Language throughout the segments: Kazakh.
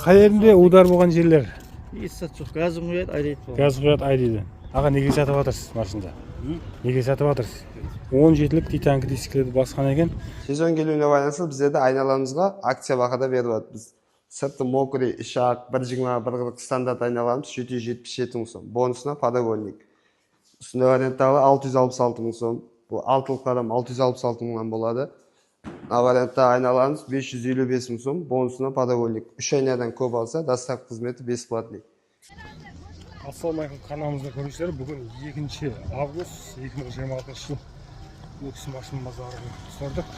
Қай жерінде удар болған жерлер? Есі жоқ, газын қояды, айдайды. Газ құяды, айдайды. Аға, неге сатып жатырсыз машинада? Неге сатып жатырсыз? 17-лік титанкы дисклерді басқан екен. Сезон келуіне байланысты біздерде айналамызға акция бағада беріп жатырмыз. Сырты мокрый, ішақ, 1.20-1.40 стандарт айналамыз 777 мың сом. Бонусына подовольник. Үстінде варианттағы 666 мың сом. Бұл 6-лық адам 666 мыңнан болады. Вариантта айналамыз 555 мың сом. Бонусына подовольник. 3 айнадан көп алса, доставка қызметі бесплатный. Ассалаумағалейкум, каналымызда көрушілер, бүгін 2 август 2026 жыл өксі машин базарын түсірдік.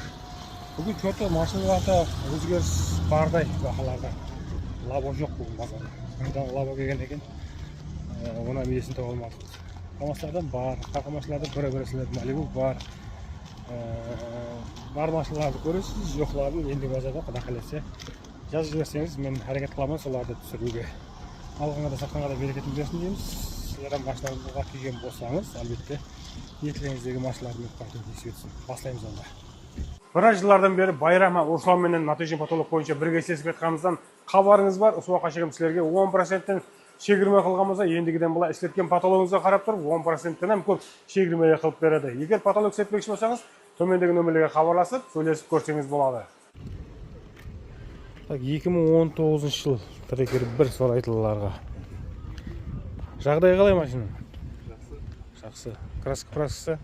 Бүгін көті машиналарда өзгеріс бардай бағаларда. Лаба жоқ бүгін базарда. Қайдан лаба келген екен, ona мейесін таба алмадық. Камастардан бар, қақа машиналарда бір-бірісілер Малибу бар. Бар машиналарды көресіз, жоқларын енді базарда құда қалесе. Жазып жіберсеңіз, мен әрекет қыламын соларды түсіруге. Алғанға да сатқанға да берекетін берсін дейміз. Сіздердің машиналарға күйген болсаңыз, әлбетте ниеттеріңіздегі машиналарды қайтып ескертсін. Бастаймыз онда. Біраз жылдардан бері Байрама Руслан менен Натыжин патолог бойынша бірге естесіп жатқанымыздан хабарыңыз бар. Осы уақытқа шейін сіздерге 10%-тен шегірме қылғанымызда, ендігіден былай істеткен патологыңызға қарап тұрып, 10%-тен көр шегірме қылып береді. Егер патолог істетпекші болсаңыз, төмендегі нөмірлерге хабарласып, сөйлесіп көрсеңіз болады. 2019 жыл трекер 1 сол айтылыларға. Жағдай қалай машина? Жақсы. Краска.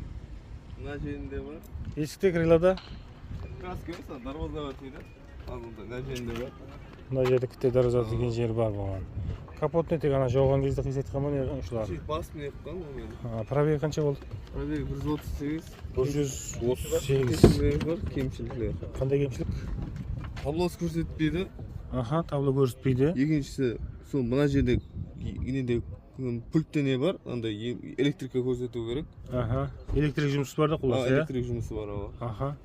Мына жерінде бар. Есікте крылада? Краска емес, дарвоза бар дейді. Мына жерінде бар. Мына жерде күтте дарвоза деген жер бар болған. Капотны тек ана жауған кезде қисайтқан ба не ұшылар? Басын епқан ол. Пробег қанша болды? Пробег 138. 138 бар, кемшіліктер. Қандай кемшілік? Таблосы көрсетпейді. Аха, табло көрсетпейді. Екіншісі, сол мына жерде инеде пультте не бар, андай электрика көрсету керек. Аха, электрик жұмысы бар да құласы, иә? Электрик жұмысы бар, ава. Аха.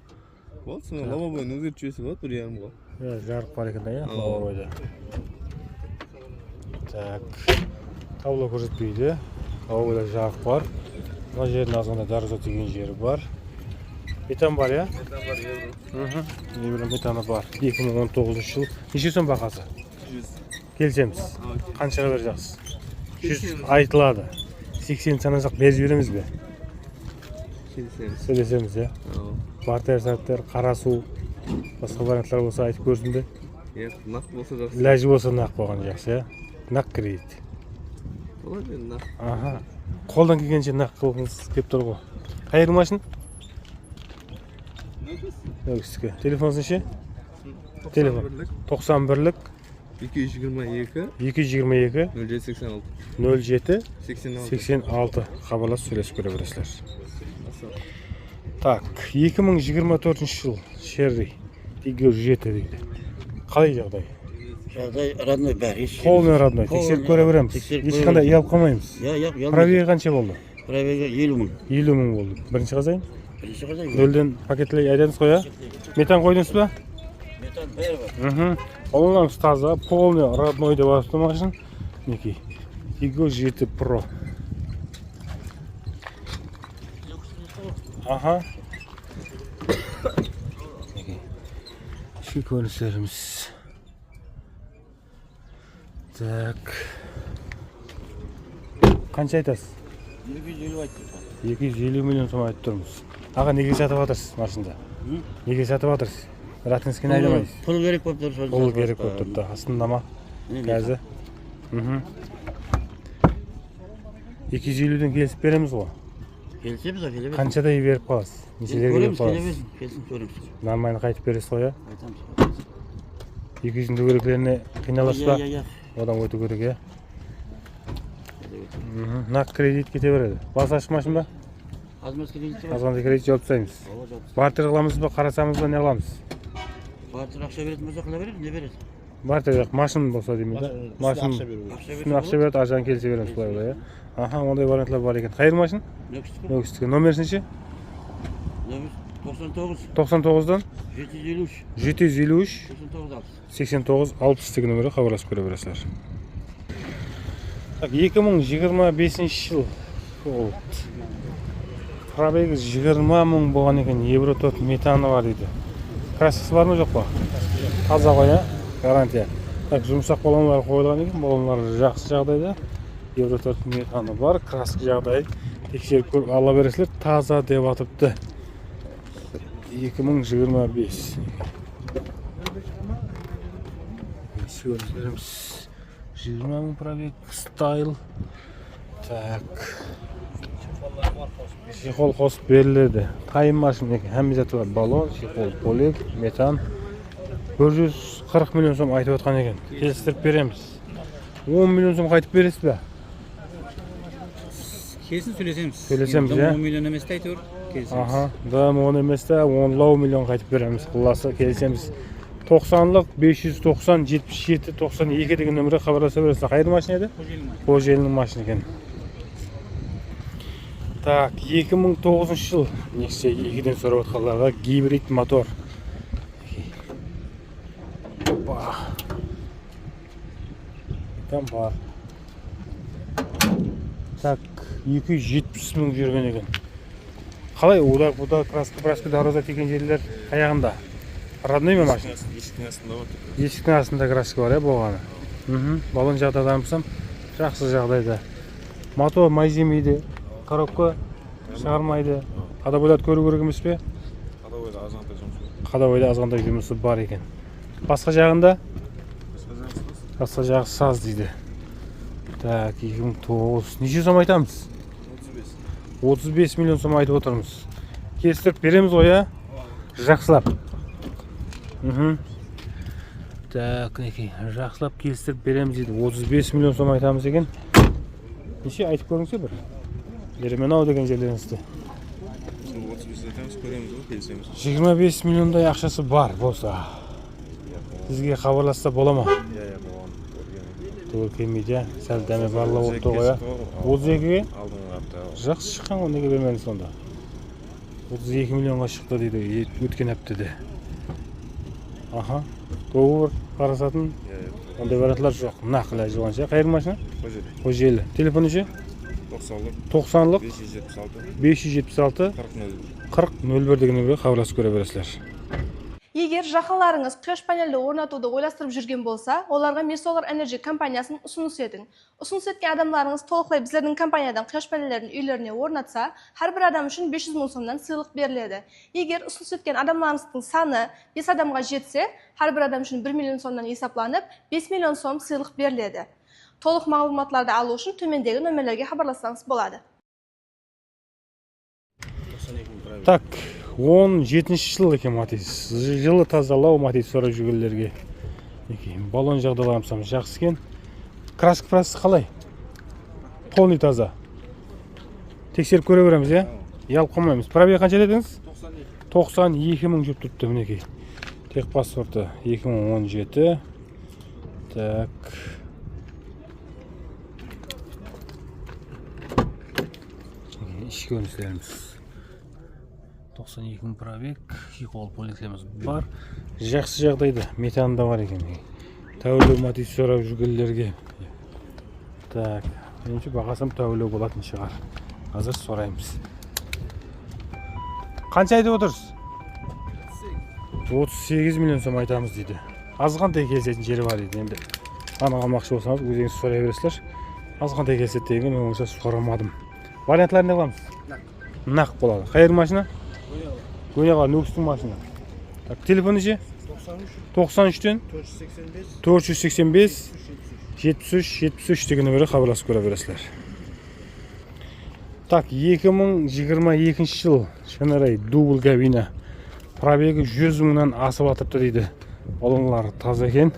Вот, соны лавабойның өзгерт жүйесі бар, 1,5-ға. Жарық бар екен, иә? Лавабойда. Так, табло көрсетпейді. Лавабойда жарық бар. Мына жердің азғанда дарыза деген жері бар. Метан бар, иә? Метан бар, евро. Евро метаны бар. 2019 жыл. Неше сом бағасы? 100. Келсеміз. Қаншаға бер жақсыз? 100 айтылады. 80 санасақ беріп жібереміз бе? Сөйлесеміз, иә? Бартер саттар, қара су, басқа варианттар болса айтып көрсін бе? Нақ болса жақсы. Ләжі болса нақ болған жақсы, иә? Нақ кірейді. Болады, нақ. Аха. Қолдан келгенше нақ қылғыңыз кеп тұр ғой. Қайыр машин? Өксікі. Телефоныңыз неше? Телефон. 91-лік 222 222 0786 07 86. 86 хабарласып сөйлесіп көре бересіздер. Так, 2024 жыл Шерри Тигр 7 дейді. Қалай жағдай? Жағдай родной бәрі. Полный родной. Тексеріп көре береміз. Ешқандай ұялып қалмаймыз. Пробег қанша болды? Пробег 50 мың. 50 мың болды. Бірінші қазайын? Бірінші қазайын. Нөлден пакетлей айдаңыз қоя. Метан қойдыңыз ба? Метан бәрі бар. Олынан таза, полный родной деп атты машин. Неки. Тигр 7 Pro. Аха. Şu konuşlarımız. Так. Қанша айтасыз? 250 айтты. 250 миллион сом айтып тұрмыз. Аға, неге сатып жатырсыз машинда? Неге сатып жатырсыз? Ратинскіні айдамайсыз? Пұл керек болып тұр. Пұл керек болып тұрды. Астында ма? Қазі. 250-ден келісіп береміз ғой. Келсеміз, келеміз. Қаншадай беріп қаласыз? Нешелерге беріп қаласыз? Келсін, көреміз. Нормально қайтып бересіз ғой, Айтамыз. 200-дің дөңгелектеріне қиналасыз ба? Одан өту керек, иә? Нақ кредит кете береді. Басы ашық машин ба? Азмас кредит бар. Азғанда кредит жауып тастаймыз. Бартер қыламыз ба, қарасамыз ба, не қыламыз? Бартер ақша беретін болса қыла береді, не береді? Бартер жоқ, машин болса дейміз да? Машин үстіне ақша береді, аржан келсе береміз солай ғой, иә? Аха, ондай вариантлар бар екен. Қайыр машин? Нөкістікі. Номерсі неше? 99-дан 753 89-60 деген нөмірге хабарласып көре бересіздер. 2025 жыл пробегі 20 мың болған екен, евро 4 метаны бар дейді. Краскасы бар ма жоқ па? Таза ғой, гарантия. Так, жұмсақ балонлар қойылған екен. Балонлар жақсы жағдайда. Евро 4 метаны бар. Краски жағдай тексеріп көріп ала бересілер. Таза деп атыпты. 2025. Сөйлеріміз 20 мың пробег, стайл. Так. Шиқол қосып беріледі. Тайым машина екен. Әміз әті бар. Балон, шиқол, полек, метан. 140 миллион сом айтып отқан екен. Келістіріп береміз. 10 миллион сом қайтып бересіз бе? Келсін сөйлесеміз. Сөйлесеміз, иә? 10 миллион емес әйтеуір. Келсеміз. Аха, да, 10 емес та 10 миллион қайтып береміз. Қылласы келсеміз. 90-лық 590 77 92 деген нөмірге хабарласа бересіздер. Қайда машина еді? Қожелінің машина екен. Так, 2009 жыл. Нексия 2-ден сұрап отқанларға гибрид мотор. Там бар. Так, 270 мың жүрген екен. Қалай удак краска дороза теген жерлер аяғында? Родной ма машина? Есіктің астында бар. Есіктің астында краска бар, болғаны. Балон жағдайдан болсам, жақсы жағдайда. Мотор май жемейді, коробка шығармайды. Қадабойда көру керек емес пе? Қадабойда азғандай жұмысы бар екен. Басқа жағында? Басқа жағы саз дейді. Так, 2009. Неше сом айтамыз? 35 миллион сом айтып отырмыз. Келістіріп береміз ғой, я? Жақсылап. Так, неке, жақсылап келістіріп береміз дейді. 35 миллион сом айтамыз екен. Неше айтып көріңізсе бір? Еременау деген жерлеріңізді. 25 миллиондай ақшасы бар болса. Сізге хабарласса бола ма? Тур келмейді, сәл дәме барлау отты ғой. 32-ге? Жақсы шыққан ғой, неге бермеді сонда? 32 миллионға шықты дейді, өткен әптеді. Аха, доғыр қарасатын, ондай баратылар жоқ. Нақылай жоғанша. Қайыр машина? Қожелі. Телефоны ше? 90-лық 576 40-01 деген нөмірге хабарласып көре бересіздер. Егер жақындарыңыз құяш панельді орнатуды ойластырып жүрген болса, оларға Mesolar Energy компаниясын ұсыныс етің. Ұсыныс еткен адамдарыңыз толықлай біздердің компаниядан құяш панельдерін үйлеріне орнатса, әрбір адам үшін 500 мың сомнан сыйлық беріледі. Егер ұсыныс еткен адамдарыңыздың саны 5 адамға жетсе, әрбір адам үшін 1 миллион сомнан есепланып, 5 миллион сом сыйлық беріледі. Толық мағлұматларды алу үшін төмендегі нөмірлерге хабарлассаңыз болады. Так, 17 жыл екен Матис. Жылы тазалау Матис сұрап жүргендерге. Балон жағдайларымсам жақсы екен. Краска прасы қалай? Полный таза. Тексеріп көре береміз, е? Ялып қоймаймыз. Пробег қанша дедіңіз? 92 мың жүріп тұрыпты мінекей. Тек паспорты 2017. Так. Ішкі көріністеріміз. 92 мың пробег, шиқол полицеміз бар. Жақсы жағдайда, метанда бар екен. Тәулеу Матис сұрап жүргендерге. Так, меніңше бағасам тәулеу болатын шығар. Қазір сұраймыз. Қанша айтып отырсыз? 38 миллион сом айтамыз дейді. Азғантай келсетін жері бар дейді. Енді анық алмақшы болсаңыз, өзіңіз сұрай бересіздер. Азғантай келсет деген оңша сұрамадым. Вариантларын не қыламыз? Нақ болады. Қайыр машина? Гөнеға нөкістің машина. Так, телефоны ше? 93-тен 485 73 деген нөмірге хабарласып көре бересіздер. Так, 2022 жыл Шанарай дубл кабина. Пробегі 100 мыңнан асып атыпты дейді. Балонлары таза екен.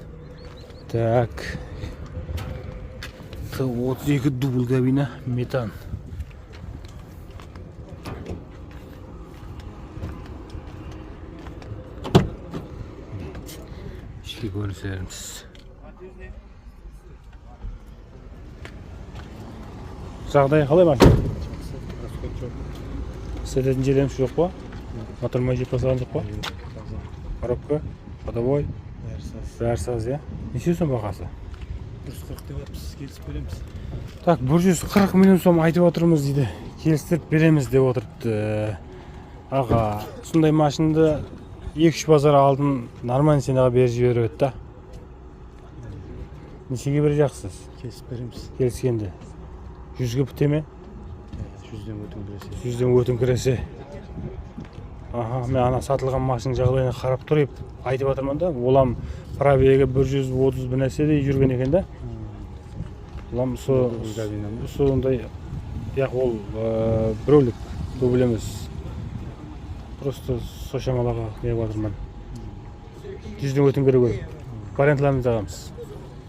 Так. 32 дубл кабина метан. Ішкі көріністеріміз. Жағдай қалай машина? Істететін жерлеріміз жоқ па? Мотор май жеп басаған жоқ па? Коробка, ходовой, бәрі саз, е? Неше сом бағасы? 140 деп атпыз, келісіп береміз. Так, 140 миллион сом айтып отырмыз дейді. Келістіріп береміз деп отырыпты. Аға, сондай машинды 2-3 базар алдын нормально сенаға беріп жіберіп өтті. Нешеге бережақсыз? Kesip beremiz. Келіскенде. 100-ге біте ме? 100'den ötün birisi. 100-ден өтіңкіресе. Аха, мен ана сатылған машина жағдайына қарап тұрып айтып жатырмын да. Олам пробегі 130 бір нәрседей жүрген екен да. Олам сондай, яқ ол біреулік көбіл емес. Просто со шамалаға не жатырмын. 100-ден өтің керек. Вариантларымыз жағамыз.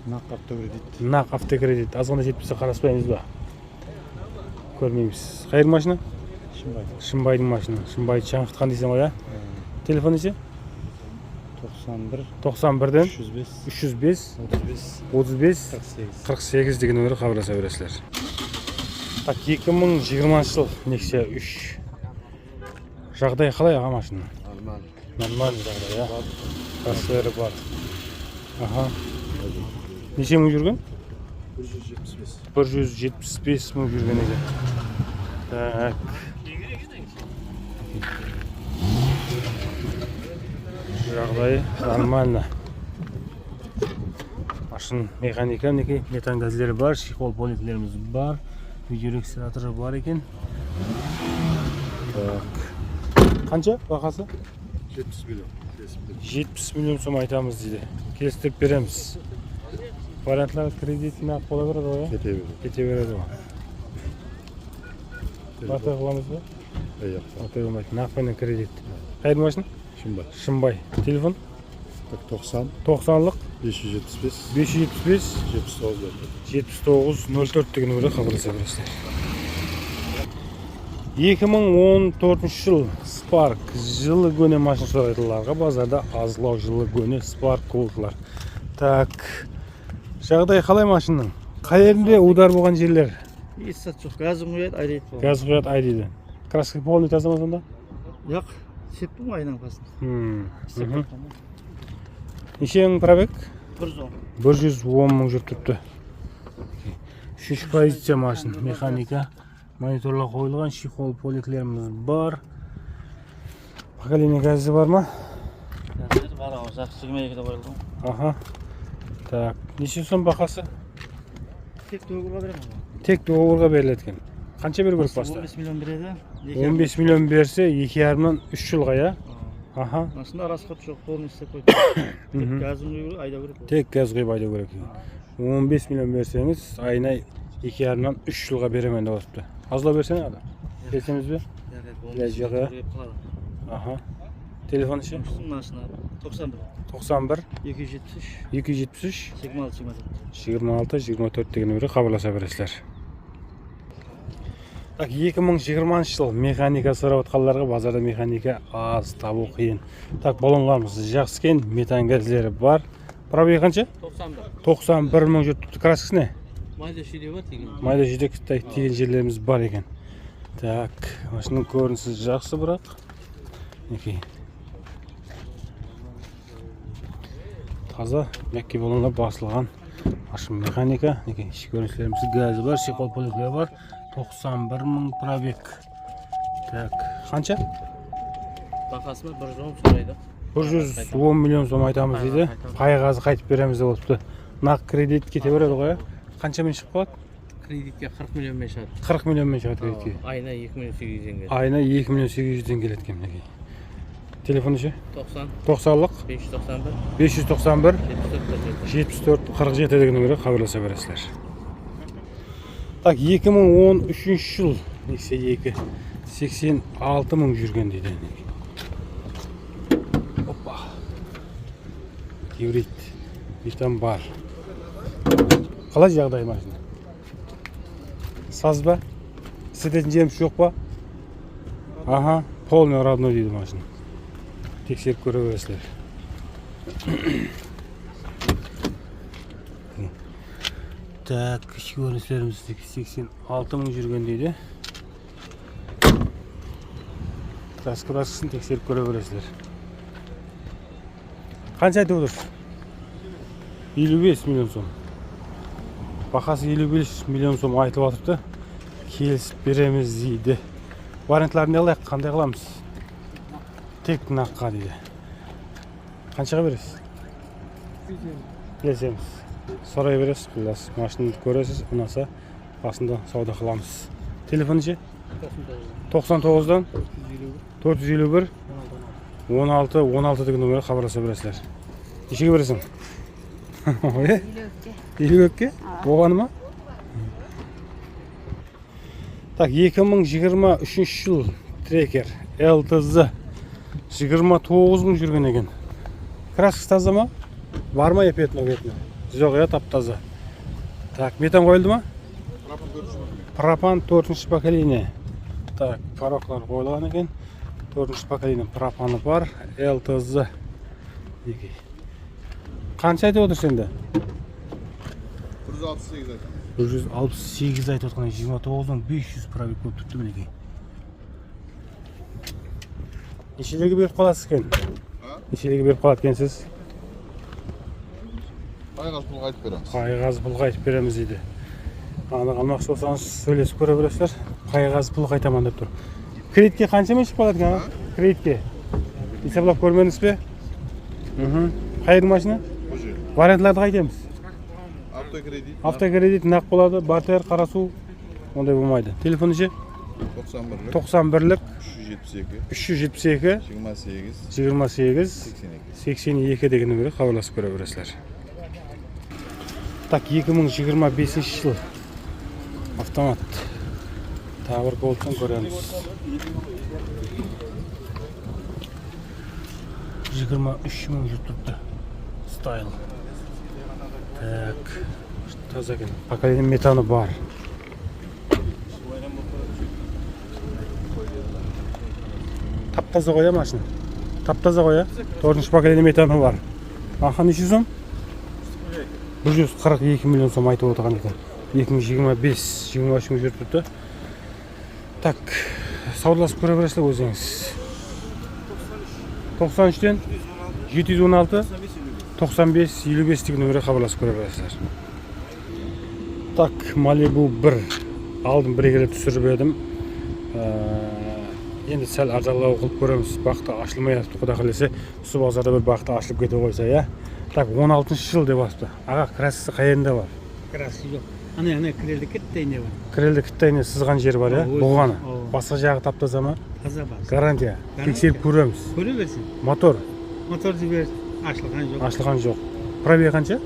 Naq автокредит. Нақ автокредит. Азғанда жетпесе қараспаймыз ба? Көрмейміз. Қайыр машина? Şimbay. Шымбайдың машина. Шымбайды жаңғыртқан дейсің ғой, телефон неше? 91. 91-ден 305. 305 35. 35 48. 48 деген нөмірге хабарласа бересіздер. Так, 2020 жыл Nexia 3. Жағдай қалай аға машина? Нормальный жағдай, ja? Кассері бар. Аха. Неше мың жүрген? 175 мың жүрген екен. Так. Жағдайы нормально. Машин механика, метан газлері бар, шихол поликлеріміз бар, видеорегистраторы бар екен. Так. Қанша бағасы? 70 milyon. 70 миллион сом айтамыз дейді. Келістіріп береміз. Вариантлар кредитіне ақ бола береді ғой? Кете береді ғой. Бата қыламыз ба? Бата қылмайды. Нақпенен кредит. Қайыр машина? Şimbay. Шымбай. Телефон? 90. 90-лық 575. 575 79. 7904 деген нөмірге хабарласа бересіздер. 2014 жыл Spark жылы көне машина сұрайтыларға базарда азлау жылы көне Spark қолдылар. Так, жағдай қалай машинның? Қай жерінде удар болған жерлер? Естат жоқ, газым қояды, айдайды бұл. Газ құят айдайды. Краска полный таза ма сонда? Жоқ, сеппім айынан қасын. Нешең пробег? 110. 110 мың жүріп тұрыпты. 3 позиция машин, механика. Мониторлар қойылған, шихол поликлеріміз бар. Поколение газы бар ма? Газы бар, жақсы 22-де қойылған. Аха. Так, неше сом бақасы? Тек доғырға беремін. Тек доғырға беріледі екен. Қанша беру керек баста? 15 миллион береді. 15 миллион берсе, 2,5-нан 3 жылға, я? Аха. Машина расход жоқ, полный істеп қойды. Тек газым қойып айда керек. Тек газ құйып айдау керек. 15 миллион берсеңіз, айына 2,5-нан 3 жылға беремен деп отырыпты. Азлау берсең ада? Берсеңіз бе? Жоқ. Аха. Телефон ше? Машина 91. 91 273. 273 26 26-24 деген нөмірге хабарласа бересіздер. Так, 2020 жыл механика сұрап отқанларға базарда механика аз, табу қиын. Так, баллонларымыз жақсы екен, метан газлері бар. Пробег қанша? 91 мың жүріп краскасы не? Майда шүйде бар деген. Майда жүйде тиген жерлеріміз бар екен. Так, машинның көрінісі жақсы бірақ. Неке. Таза, мәкке баллонлар басылған. Машин механика, неке. Көріністеріміз газы бар, шихол поликлер бар. 91 мың пробег. Так, қанша? Бағасы 110 сұрайды. 110 миллион сом айтамыз дейді. Пайғазы қайтып береміз деп отырыпты. Нақ кредит кете береді ғой. Қаншамен шығып қалады? Кредитке 40 миллионмен шығады. 40 миллионмен шығады кредитке. Айына 2 миллион 800 келеді. Айына 2 миллион 800-ден келеді екен мінекей. Телефоны ше? 90 90-лық 591 591 74 74 47 деген нөмірге хабарласа бересіздер. Так, 2013 жыл Nexia 2 86 мың жүрген дейді. Опа. Гибрид. Метан бар. Қалай жағдай машина? Саз ба? Сететін жеріміз жоқ па? Аха, полный родной дейді машина. Тексеріп көре бересіздер. Так, көріністеріміз 86 мың жүрген дейді. Краскасын тексеріп көре бересіздер. Қанша айтып отыр? 55 миллион сом. Бағасы 55 миллион сом айтылып отырды. Келісіп береміз дейді. Вариантларын не қылайық, қандай қыламыз? Тек наққа дейді. Қаншаға бересіз? Келісеміз. сұрай бересіз, құлас. Машинаны көресіз, ұнаса басында сауда қыламыз. Телефоны 99-дан 451 16 деген нөмірге хабарласа бересіздер. Нешеге бересің? 52-ке? Болғаны ма? Так, 2023 жыл трекер LTZ 29 мың жүрген екен. Краскасы таза ма? Бар ма епетіні өтіні? Жоқ, тап-таза. Так, метан қойылды ма? Пропан 4-ші поколение. Так, пароклар қойылған екен. 4-ші поколение пропаны бар. LTZ. Қанша айтып отырсың енді? 168 айтып отқан 29.500 пробег көп тұтты мінекей. Нешелерге беріп қаласыз екен? Нешелерге беріп қалады екенсіз? Қайғаз пұлға айтып береміз. Қайғаз пұлға айтып береміз дейді. Аны алмақшы болсаңыз сөйлесіп көре бересіздер. Қайғаз пұлға айтамын деп тұр. Кредитке қаншамен шығып қалады екен? Кредитке. Есептеп көрмедіңіз бе? Қайыр машина? Вариантларды қайтеміз? Автокредит. Автокредит нақ болады, бартер, қарасу, ондай болмайды. Телефоны ше? 91-лік 372 28 82 деген нөмірге хабарласып көре бересіздер. Так, 2025 жыл автомат. Тағы бір голдтан көреміз. 23 мың жүріп тұрды. Стайл. Так, таза екен. Поколение метаны бар. Тап-таза қоя машина. Тап-таза қоя. 4-ші поколение метаны бар. Аха, неше сом? 142 миллион сом айтып отырған екен. 2025 мың жүріп тұрды. Так, саудаласып көре бересіздер өзіңіз. 93-тен 716 95 55 деген нөмірге хабарласып көре бересіздер. Так, Malibu 1 алдым бір-екі рет түсіріп едім. Енді сәл арзанлау қылып көреміз. Бақта ашылмай жатыпты, құда қаласа, осы базарда бір бақта ашылып кете қойса, иә. Так, 16-шы жыл деп басыпты. Аға, краскасы қай жерінде бар? Краски жоқ. Ана кірелді кіттейіне бар. Кірелді кіттейіне сызған жер бар, иә? Болғаны. Басқа жағы тап-таза ма? Таза бар. Гарантия. Тексеріп көреміз. Көре берсін. Мотор? Мотор жібер. Ашылған жоқ. Ашылған жоқ. Пробег қанша?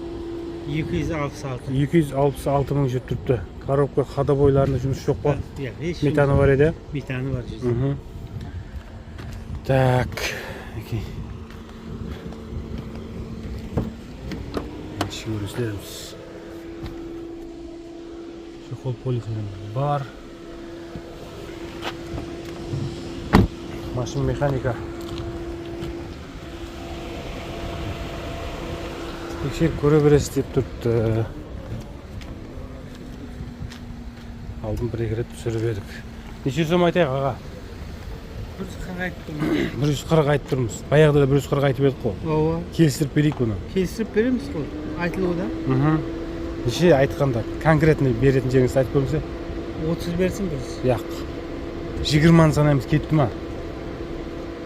266. 266 мың жүріп тұрыпты. Коробка ходовойларында жұмыс жоқ па? Метаны бар еді? Метаны бар. Так. Көресіздеріміз. Шықол полифилм бар. Машин механика. Тексеріп көре бересіз деп тұрды. Алдым бір-екі рет түсіріп едік. Неше сом айтайық аға? 140 айтып тұрмыз. Баяғыда да 140 айтып едік қой. Келістіріп берейік бұны. Келістіріп береміз ғой. Айтылуда. Неше айтқанда конкретно беретін жеріңізді айтып көріңізсе? 30 берсін біз. Яқ. 20-ны санаймыз, кетті ма?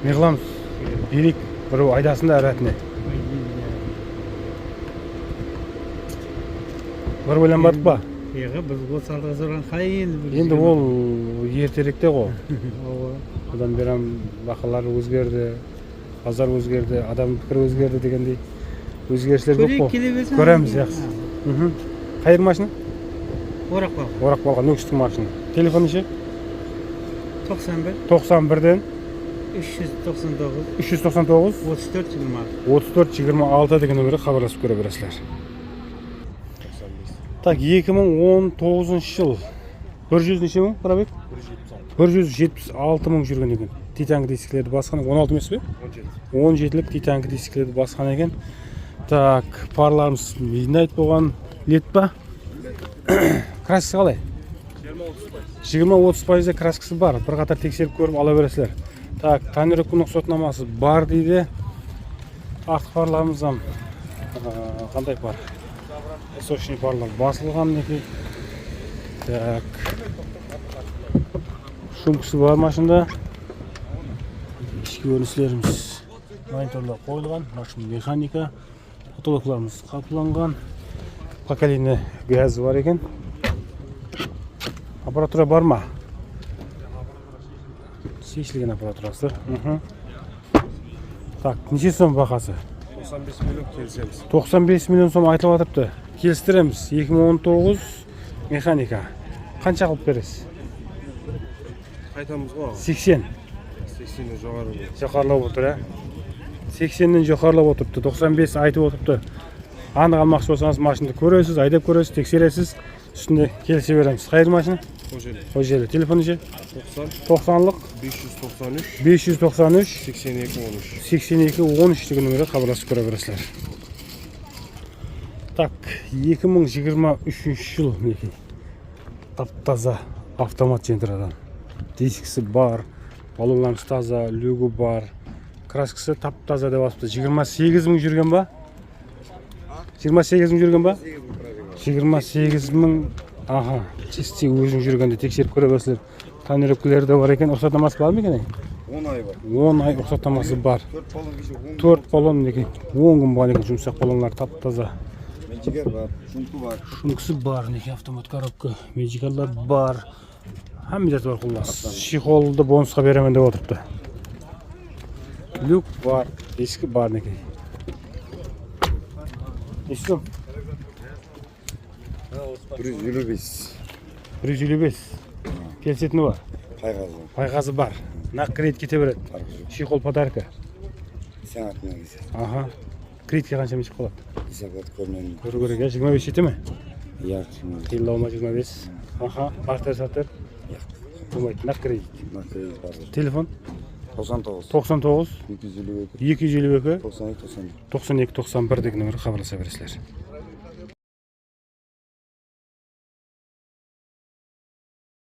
Не қыламыз? Берейік. Біреу айдасында әратіне. Бір ойланбадық ба? Еға, біз ол салдыға зорған қалай енді? Енді ол ертеректе ғой. Одан берем бақалар өзгерді, базар өзгерді, адам пікір өзгерді дегендей өзгерістер көп қой. Көреміз, яқсы. Қайыр машина? Орақбал. Орақбалға, нөкістік машина. Телефоны ше? 91. 91-ден 399 34 26 деген нөмірге хабарласып көре бересіздер. Так, 2019 жыл 100 неше мың пробег? 176 мың жүрген екен. Титанг дисклерді басқан, 16 емес пе? 17-лік титанг дисклерді басқан екен. Так, парларымыз midnight болған, лет па? Краскасы қалай? 20-30% краскасы бар. Бір қатар тексеріп көріп ала бересілер. Так, тонировканың сотнамасы бар дейді. Артық парларымыздан қандай пар? Сочный парлар басылған неке. Так, шумкасы бар машинада. Ішкі өрнісілеріміз мониторлар қойылған. Машин механика. Потолокларымыз қапланған. поколение газы бар екен. Аппаратура бар ма? Шешілген аппаратурасы. Так, неше сом бағасы? 95 milyon келісеміз. 95 миллион сом айтылып жатыпты. Келістіреміз. 2019 механика. Қанша қылып бересіз? Қайтамыз ғой. 80. 80-нен жоғары болады. Жоғарылап отыр, ә? 80-нен жоғарылап отырыпты. 95 айтып отырыпты. Анық алмақшы болсаңыз машинаны көресіз, айдап көресіз, тексересіз. Үстінде келісе береміз. Қайыр машина? Қожелі. Телефоны ше? 90-лық 593 593 82 13. 82-13 деген нөмірге хабарласып көре бересіздер. Так, 2023 жыл мінекей. Тап-таза автомат центрдан. Дискісі бар, баллонларыңыз таза, люгі бар. Краскасы тап-таза деп асыпты. 28 мың жүрген ба? 28 мың жүрген ба? 28 мың. Аха, чисти өзің жүргенде тексеріп көре бересіздер. Тонировкалері де бар екен. Рұқсаттамасы бар ма екен? 10 ай бар. 10 ай рұқсаттамасы бар. 4 балон кеше 10. 4 баллон мінекей. 10 күн болған екен, жұмсақ баллонлар тап-таза. Меджигер бар, шумку бар. Шункысы бар, мінекей автомат коробка. Меджикалдар бар. Хамидаты бар құллас. Шихолды бонусқа беремен деп отырыпты. Люк бар, ескі бар мінекей. Несі? 155. 155. Келсетіні бар. Қайғазы. Пайғазы бар. Нақ кредит кете береді. Шихол подарка. Сен атына келсе. Аха. Кредитке қанша мешік болады? Есеплет көрмеймін. Көру керек, 25 жете ме? Иә, Қиылдауыма 25. Аха. Бартер-сатыр. Болмайды. Нақ кредит. кредит бар. Телефон? 99 99 252 252 92 91. 92 91 деген нөмірге хабарласа бересіздер.